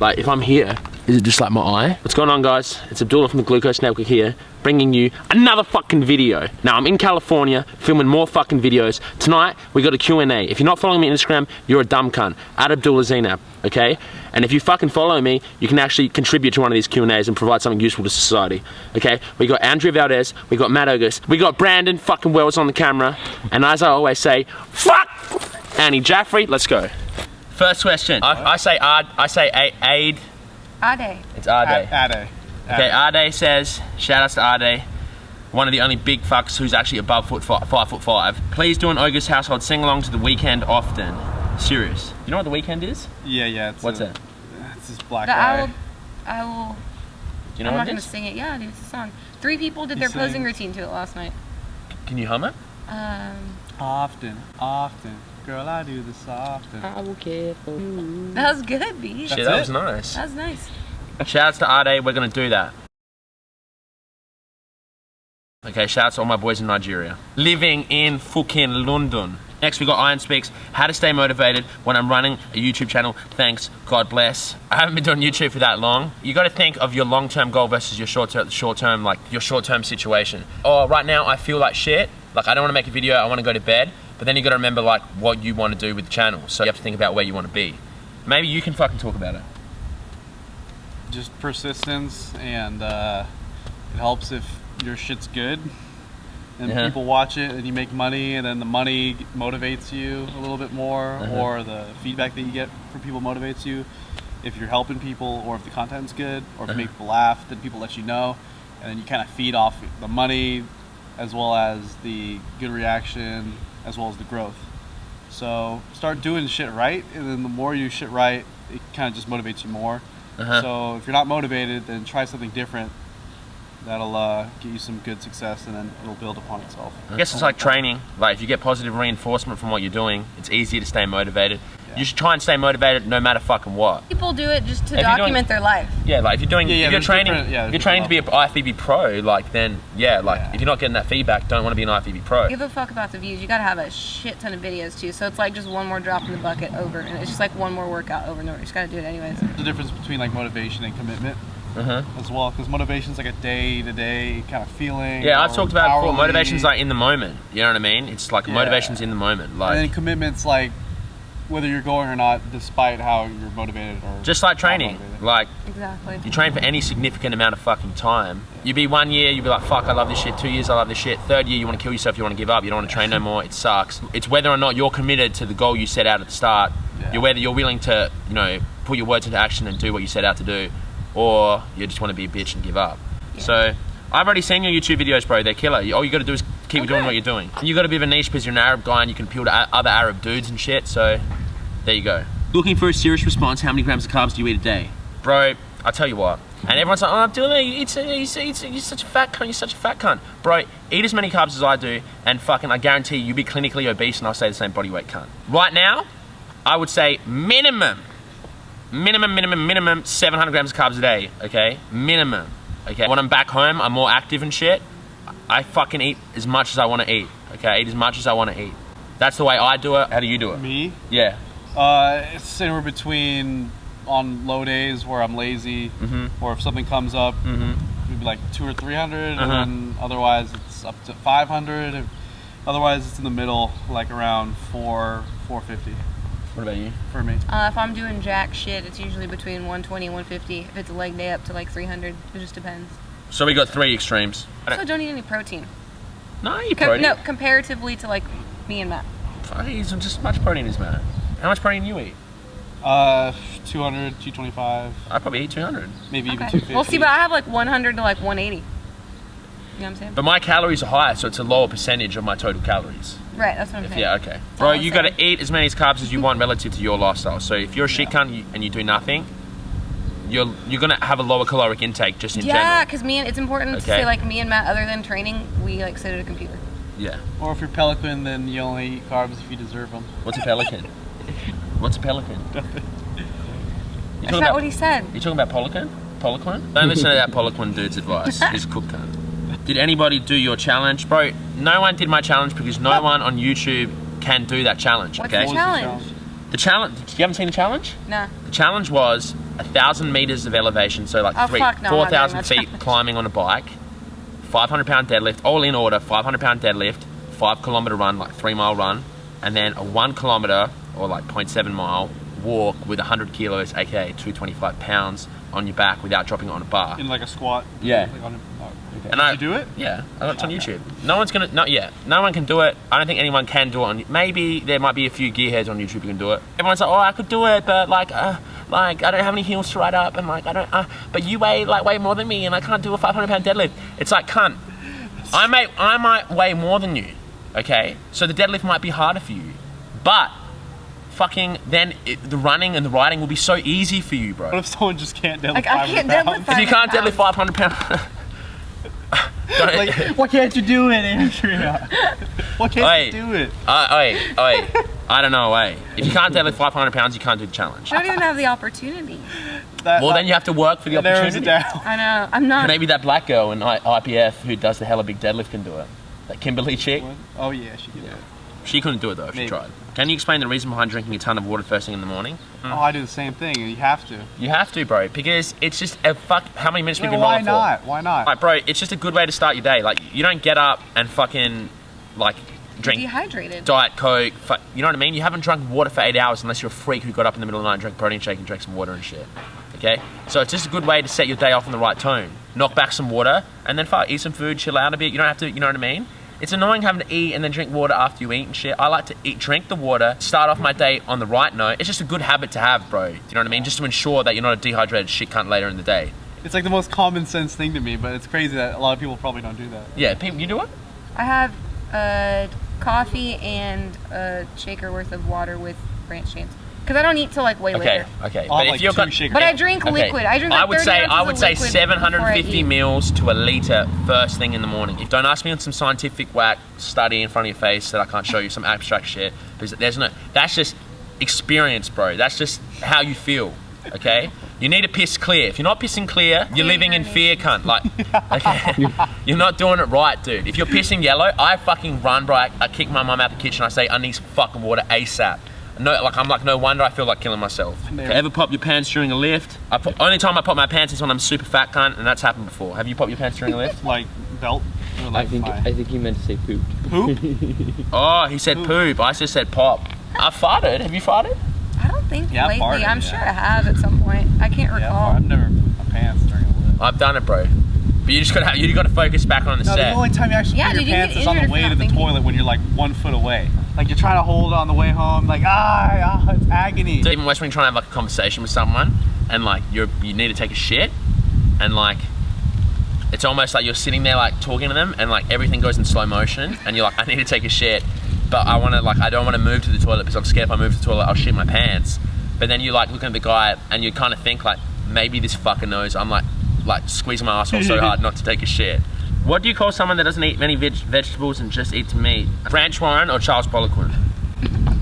Like, if I'm here, is it just like my eye? What's going on, guys? It's Abdullah from the Glucose Network here, bringing you another fucking video. Now, I'm in California, filming more fucking videos. Tonight, we got a Q&A. If you're not following me on Instagram, you're a dumb cunt. At Abdullah Zainab, okay? And if you fucking follow me, you can actually contribute to one of these Q&As and provide something useful to society, okay? We got Andrea Valdez, we got Ogus, we got Brandon fucking Wells on the camera, and as I always say, fuck Annie Jaffrey. Let's go. First question. I say Ade. Ade. It's Ade. Ade. Okay, Ade says, shout outs to Ade, one of the only big fucks who's actually above 5'5". Please do an Ogus household sing along to The Weekend often. Serious. You know what The Weekend is? Yeah. What's that? It's this black The guy. I will. Do you know I'm what not it gonna is? sing it. Yeah, dude, it's a song. 3 people did their posing routine to it last night. Can you hum it? Often. Girl, I do this often. I will care for you. That was good, B. Shit, that was nice. That was nice. Shout outs to Ade, we're gonna do that. Okay, shout outs to all my boys in Nigeria. Living in fucking London. Next we got Iron Speaks, how to stay motivated when I'm running a YouTube channel. Thanks, God bless. I haven't been doing YouTube for that long. You gotta think of your long-term goal versus your short-term, like your short-term situation. Oh, right now I feel like shit. Like I don't wanna make a video, I wanna go to bed. But then you gotta remember like what you wanna do with the channel. So you have to think about where you wanna be. Maybe you can fucking talk about it. Just persistence, and it helps if your shit's good and people watch it and you make money, and then the money motivates you a little bit more, or the feedback that you get from people motivates you. If you're helping people, or if the content's good, or if you make people laugh, then people let you know, and then you kind of feed off the money as well as the good reaction as well as the growth. So start doing shit right, and then the more you shit right, it kind of just motivates you more. So if you're not motivated, then try something different. That'll get you some good success, and then it'll build upon itself. I guess it's like training. Like if you get positive reinforcement from what you're doing, it's easier to stay motivated. You should try and stay motivated no matter fucking what. People do it just to document their life. Yeah, like if you're doing, if you're training, if you're training to be an IFBB pro, like then if you're not getting that feedback, don't want to be an IFBB pro. Give a fuck about the views. You gotta have a shit ton of videos too. So it's like just one more drop in the bucket over, and it's just like one more workout over and over. You just gotta do it anyways. The difference between like motivation and commitment as well, because motivation's like a day-to-day kind of feeling. Yeah, I've talked about it before. Motivation's like in the moment. You know what I mean? It's like motivation's in the moment. Like, and then commitment's like whether you're going or not, despite how you're motivated or just like training. Like exactly. You train for any significant amount of fucking time. You'd be 1 year, you'd be like, fuck, I love this shit. 2 years, I love this shit. 3rd year, you want to kill yourself, you want to give up, you don't want to train no more, it sucks. It's whether or not you're committed to the goal you set out at the start. You're whether you're willing to, you know, put your words into action and do what you set out to do, or you just want to be a bitch and give up. So I've already seen your YouTube videos, bro. They're killer. All you got to do is keep doing what you're doing. You got a bit of a niche because you're an Arab guy and you can appeal to other Arab dudes and shit. So there you go. Looking for a serious response, how many grams of carbs do you eat a day? Bro, I'll tell you what. And everyone's like, oh, Abdullah, you're such a fat cunt, you're such a fat cunt. Bro, eat as many carbs as I do, and fucking, I guarantee you'll be clinically obese and I'll say the same body weight cunt. Right now, I would say minimum 700 grams of carbs a day, okay? Minimum, okay? When I'm back home, I'm more active and shit. I fucking eat as much as I want to eat, okay? I eat as much as I want to eat. That's the way I do it. How do you do it? Me? Yeah. It's anywhere between, on low days where I'm lazy, or if something comes up, maybe like 200 or 300, and then otherwise it's up to 500. Otherwise it's in the middle, like around 450. What about you? For me. If I'm doing jack shit, it's usually between 120 and 150. If it's a leg day, up to like 300. It just depends. So we got 3 extremes. So don't eat any protein. No, I eat protein. No, comparatively to like me and Matt. I eat just as much protein as Matt. How much protein do you eat? 200, 225. I probably eat 200. Maybe even 250. Well, see, but I have like 100 to like 180. You know what I'm saying? But my calories are higher, so it's a lower percentage of my total calories. Right, that's what I'm saying. Yeah, okay. Bro, you got to eat as many carbs as you want relative to your lifestyle. So if you're a shit cunt and you do nothing, you're going to have a lower caloric intake just in general. Yeah, because it's important to say like me and Matt, other than training, we like sit at a computer. Yeah. Or if you're pelican, then you only eat carbs if you deserve them. What's a pelican? What's a pelican? That's not what he said. You talking about Poliquin? Poliquin? Don't listen to that Poliquin dude's advice. He's a cook cunt. Did anybody do your challenge? Bro, no one did my challenge because no one on YouTube can do that challenge, What's okay? the challenge? The challenge, you haven't seen the challenge? Nah. The challenge was 1,000 meters of elevation, so like 4,000 feet climbing on a bike, 500-pound deadlift, all in order, 500-pound deadlift, 5-kilometer run, like 3-mile run, and then a 1 kilometer or like 0.7 mile walk with 100 kilos, aka 225 pounds on your back without dropping it on a bar. In like a squat? Yeah. Like Okay. And you do it? Yeah, it's on YouTube. No one can do it. I don't think anyone can do it. Maybe there might be a few gearheads on YouTube who can do it. Everyone's like, oh, I could do it, but like I don't have any heels to ride up, and like I don't. But you weigh way more than me, and I can't do a 500-pound deadlift. It's like, cunt. I might weigh more than you. Okay, so the deadlift might be harder for you, but fucking the running and the riding will be so easy for you, bro. What if someone just can't deadlift 500 I can't deadlift 500 pounds? If you can't deadlift 500 pounds. Like, why can't you do it, Andrea? Why can't you do it? I don't know, If you can't deadlift 500 pounds, you can't do the challenge. I don't even have the opportunity. Then you have to work for the opportunity. Down. I know, I'm not. Maybe that black girl in IPF who does the hella big deadlift can do it. That Kimberly chick. What? Oh yeah, she can do it. She couldn't do it though if she tried. Can you explain the reason behind drinking a ton of water first thing in the morning? Oh, I do the same thing, and you have to. You have to, bro, because it's just how many minutes we've been rolling for? Why not? Like, bro, it's just a good way to start your day. Like, you don't get up and fucking like drink dehydrated. Diet Coke. You know what I mean? You haven't drunk water for 8 hours unless you're a freak who got up in the middle of the night and drank protein shake and drank some water and shit. Okay, so it's just a good way to set your day off in the right tone. Knock back some water and then eat some food, chill out a bit. You don't have to. You know what I mean? It's annoying having to eat and then drink water after you eat and shit. I like to drink the water, start off my day on the right note. It's just a good habit to have, bro. Do you know what I mean? Just to ensure that you're not a dehydrated shit cunt later in the day. It's like the most common sense thing to me, but it's crazy that a lot of people probably don't do that. Yeah, people, you do it? I have coffee and a shaker worth of water with branched chains. Because I don't eat till like way later. Okay. But if you're but I drink liquid. I drink like I would say 30 750 mils to a litre first thing in the morning. If don't ask me on some scientific whack study in front of your face that I can't show you some abstract shit, because that's just experience, bro. That's just how you feel. Okay? You need to piss clear. If you're not pissing clear, you're living in fear, cunt. Like, okay, you're not doing it right, dude. If you're pissing yellow, I fucking run, bro. I kick my mum out the kitchen. I say, I need some fucking water ASAP. No wonder I feel like killing myself. Ever pop your pants during a lift? Only time I pop my pants is when I'm super fat, cunt, and that's happened before. Have you popped your pants during a lift? Like belt? Or like I think he meant to say pooped. Poop? Oh, he said poop. I just said pop. I farted. Have you farted? I don't think lately. Farted, I'm sure I have at some point. I can't recall. I've never pooped my pants during a lift. I've done it, bro. But you gotta focus back on the set. The only time you actually put your pants is on the way to the toilet when you're like 1 foot away. Like you're trying to hold it on the way home, like it's agony. It's even worse when you're trying to have like a conversation with someone and like you need to take a shit and like it's almost like you're sitting there like talking to them and like everything goes in slow motion and you're like, I need to take a shit, but I don't want to move to the toilet because I'm scared if I move to the toilet I'll shit my pants. But then you like looking at the guy and you kind of think like, maybe this fucker knows I'm like squeezing my asshole so hard not to take a shit. What do you call someone that doesn't eat many vegetables and just eats meat? Branch Warren or Charles Poliquin?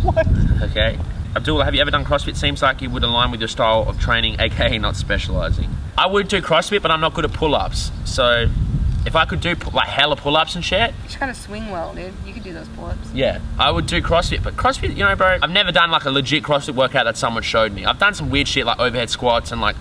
What? Okay. Abdullah, have you ever done CrossFit? Seems like it would align with your style of training, aka not specializing. I would do CrossFit, but I'm not good at pull-ups. So if I could do like hella pull-ups and shit. You just gotta swing well, dude. You could do those pull-ups. Yeah, I would do CrossFit, but CrossFit, you know, bro, I've never done like a legit CrossFit workout that someone showed me. I've done some weird shit like overhead squats and like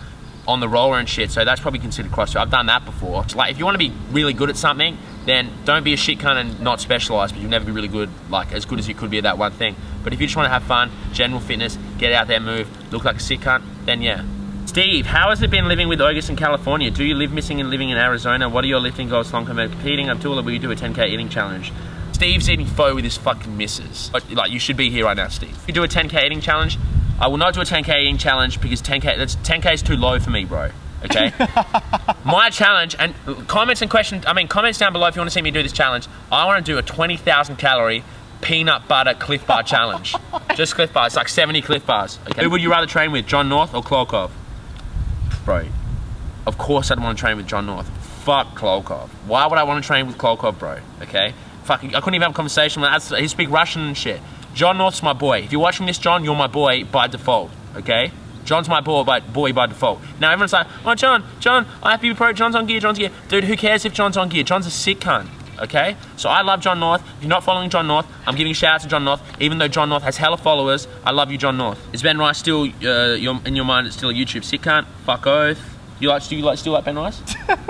on the roller and shit, so that's probably considered CrossFit. I've done that before. It's like if you want to be really good at something, then don't be a shit cunt and not specialise, but you'll never be really good, like as good as you could be at that one thing. But if you just want to have fun, general fitness, get out there, move, look like a sick cunt, then yeah. Steve, how has it been living with Ogus in California? Do you live missing and living in Arizona? What are your lifting goals long-term competing? Abdullah, will you do a 10K eating challenge? Steve's eating pho with his fucking missus. Like, you should be here right now, Steve. If you do a 10K eating challenge, I will not do a 10K eating challenge because 10K is too low for me, bro. Okay? My challenge, and comments down below if you want to see me do this challenge. I want to do a 20,000 calorie peanut butter Cliff Bar challenge. Just Cliff Bar. It's like 70 Cliff Bars. Okay? Who would you rather train with, John North or Klokov? Bro, of course I'd want to train with John North. Fuck Klokov. Why would I want to train with Klokov, bro? Okay? Fucking, I couldn't even have a conversation with him. He speak Russian and shit. John North's my boy. If you're watching this, John, you're my boy by default. Okay? John's my boy by default. Now everyone's like, oh John, I have to be pro, John's on gear. Dude, who cares if John's on gear? John's a sick cunt. Okay? So I love John North. If you're not following John North, I'm giving a shout out to John North. Even though John North has hella followers, I love you, John North. Is Ben Rice still, in your mind, it's still a YouTube sick cunt? Fuck oath. Do you still like Ben Rice?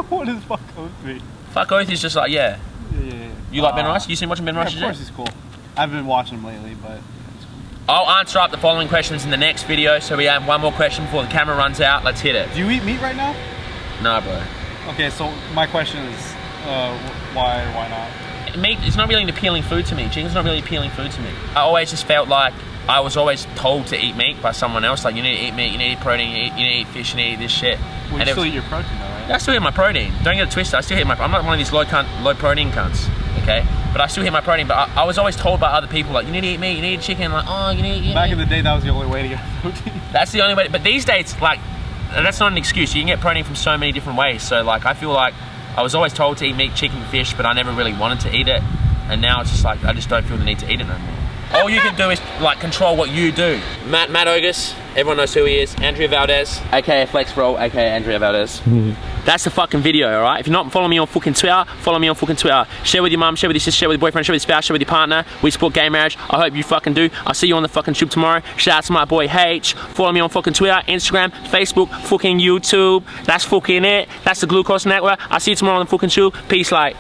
What does fuck oath mean? Fuck oath is just like, yeah. Yeah. You like Ben Rice? You seen watching Ben Rice? Of course he's cool. I've been watching him lately, but... I'll answer up the following questions in the next video, so we have one more question before the camera runs out. Let's hit it. Do you eat meat right now? No, bro. Okay, so my question is, why or why not? Meat, it's not really an appealing food to me. Chicken's not really appealing food to me. I always just felt like I was always told to eat meat by someone else. Like, you need to eat meat, you need to eat protein, you need to eat fish, you need to eat this shit. Well, you still eat your protein though, right? I still eat my protein. Don't get it twisted. I still eat I'm not one of these low protein cunts, okay? But I still eat my protein. But I was always told by other people, like, you need to eat meat, you need to eat chicken. Like, oh, you need to eat Back in the day, that was the only way to get protein. That's the only way. But these days, like, that's not an excuse. You can get protein from so many different ways. So, like, I feel like I was always told to eat meat, chicken, fish, but I never really wanted to eat it. And now it's just like, I just don't feel the need to eat it no more. All you can do is, like, control what you do. Matt Ogus, everyone knows who he is. Andrea Valdez, aka Flex Bro, aka Andrea Valdez. That's the fucking video, alright? If you're not following me on fucking Twitter, follow me on fucking Twitter. Share with your mum, share with your sister, share with your boyfriend, share with your spouse, share with your partner. We support gay marriage. I hope you fucking do. I'll see you on the fucking tube tomorrow. Shout out to my boy H. Follow me on fucking Twitter, Instagram, Facebook, fucking YouTube. That's fucking it. That's the Glucose Network. I'll see you tomorrow on the fucking tube. Peace, like.